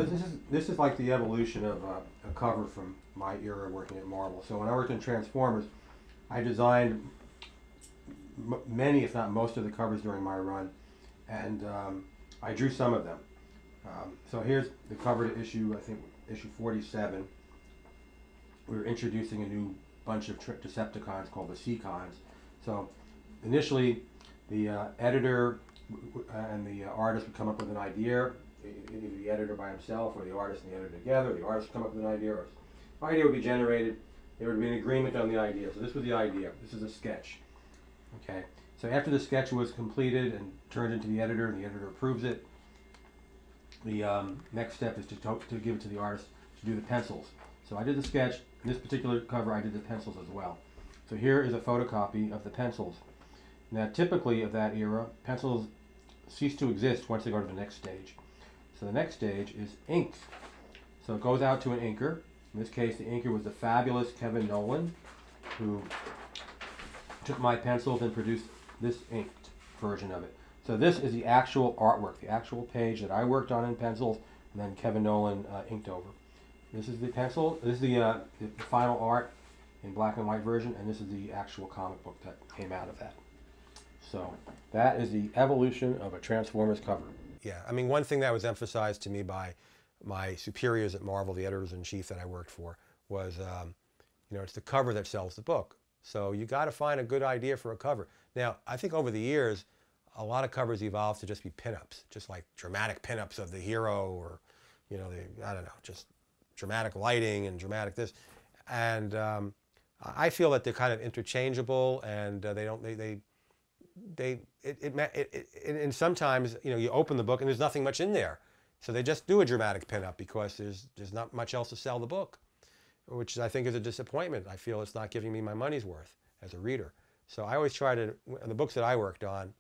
this is like the evolution of a cover from my era working at Marvel. So when I worked in Transformers, I designed many, if not most, of the covers during my run, and I drew some of them. So here's the cover to issue, I think, issue 47. We were introducing a new bunch of Decepticons called the Seacons. So initially, the editor and the artist would come up with an idea, either the editor by himself or the artist and the editor together. The artist would come up with an idea, or an idea would be generated. There would be an agreement on the idea. So this was the idea. This is a sketch. Okay. So after the sketch was completed and turned into the editor, and the editor approves it, the next step is to give it to the artist to do the pencils. So I did the sketch. In this particular cover, I did the pencils as well. So here is a photocopy of the pencils. Now, typically of that era, pencils cease to exist once they go to the next stage. So the next stage is ink. So it goes out to an inker. In this case, the inker was the fabulous Kevin Nolan, who took my pencils and produced this inked version of it. So this is the actual artwork, the actual page that I worked on in pencils, and then Kevin Nolan inked over. This is the pencil. This is the final art in black and white version, and this is the actual comic book that came out of that. So that is the evolution of a Transformers cover. Yeah, I mean, one thing that was emphasized to me by my superiors at Marvel, the editors-in-chief that I worked for, was, it's the cover that sells the book. So you got to find a good idea for a cover. Now, I think over the years, a lot of covers evolved to just be pinups, just like dramatic pinups of the hero, or, I don't know, just dramatic lighting and dramatic this. And I feel that they're kind of interchangeable, and and sometimes, you open the book and there's nothing much in there. So they just do a dramatic pinup because there's not much else to sell the book, which I think is a disappointment. I feel it's not giving me my money's worth as a reader. So I always try to, the books that I worked on,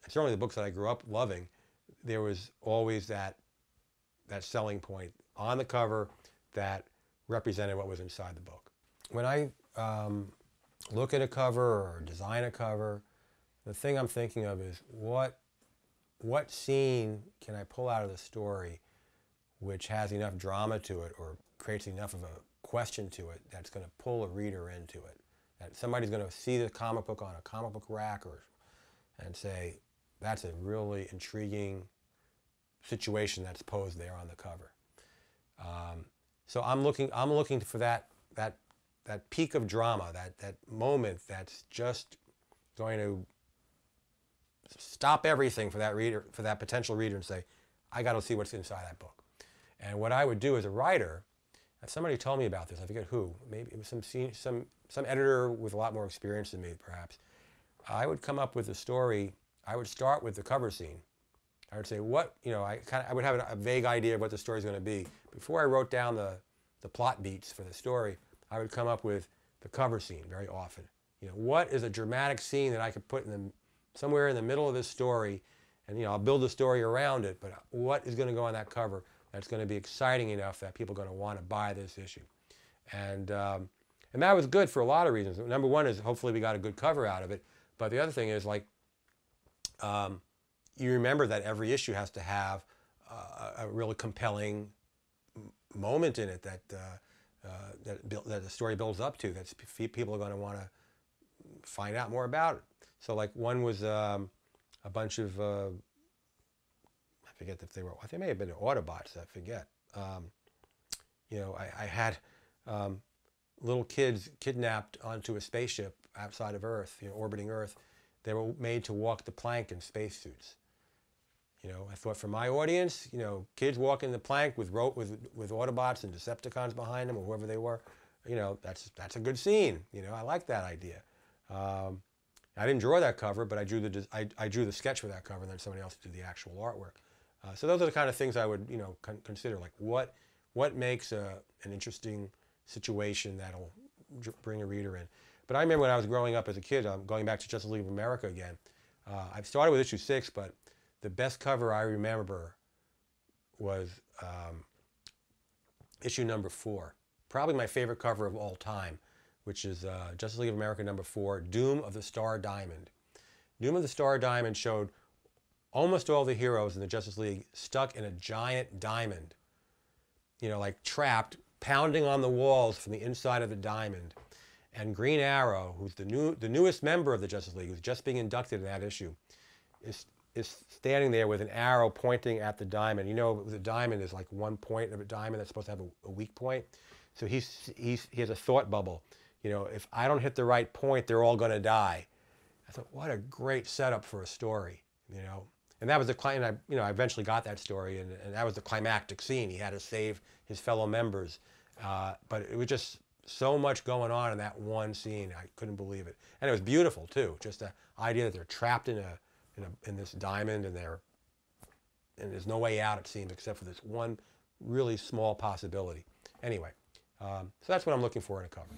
certainly the books that I grew up loving, there was always that selling point on the cover that represented what was inside the book. When I look at a cover or design a cover, the thing I'm thinking of is what scene can I pull out of the story which has enough drama to it or creates enough of a question to it that's going to pull a reader into it. That somebody's going to see the comic book on a comic book rack and say, that's a really intriguing situation that's posed there on the cover. So I'm looking for that peak of drama, that moment that's just going to stop everything for that reader, for that potential reader, and say, I got to see what's inside that book. And what I would do as a writer, and somebody told me about this, I forget who, maybe it was some editor with a lot more experience than me, perhaps. I would come up with a story. I would start with the cover scene. I would say, I would have a vague idea of what the story's going to be. Before I wrote down the plot beats for the story, I would come up with the cover scene very often. What is a dramatic scene that I could put somewhere in the middle of this story, and I'll build the story around it, but what is going to go on that cover that's going to be exciting enough that people are going to want to buy this issue? And that was good for a lot of reasons. Number one is hopefully we got a good cover out of it, but the other thing is, like, you remember that every issue has to have a really compelling moment in it that the story builds up to, that people are going to want to find out more about it. So, like, one was a bunch of, I forget if they were, I think they may have been Autobots, I forget. I had little kids kidnapped onto a spaceship outside of Earth, orbiting Earth. They were made to walk the plank in spacesuits. I thought for my audience, kids walking the plank with Autobots and Decepticons behind them, or whoever they were, that's a good scene. I like that idea. I didn't draw that cover, but I drew the sketch for that cover, and then somebody else did the actual artwork. So those are the kind of things I would consider, like what makes an interesting situation that'll bring a reader in. But I remember when I was growing up as a kid, going back to Justice League of America again, I started with issue 6, but the best cover I remember was issue number 4. Probably my favorite cover of all time, which is Justice League of America number 4, Doom of the Star Diamond. Doom of the Star Diamond showed almost all the heroes in the Justice League stuck in a giant diamond, like trapped, pounding on the walls from the inside of the diamond. And Green Arrow, who's the newest member of the Justice League, who's just being inducted in that issue, is standing there with an arrow pointing at the diamond. The diamond is like one point of a diamond that's supposed to have a weak point. So he has a thought bubble. If I don't hit the right point, they're all going to die. I thought, what a great setup for a story, And that was the client. I eventually got that story, and that was the climactic scene. He had to save his fellow members, but it was just so much going on in that one scene. I couldn't believe it, and it was beautiful too. Just the idea that they're trapped in this diamond, and there's no way out, it seems, except for this one really small possibility. Anyway, so that's what I'm looking for in a cover.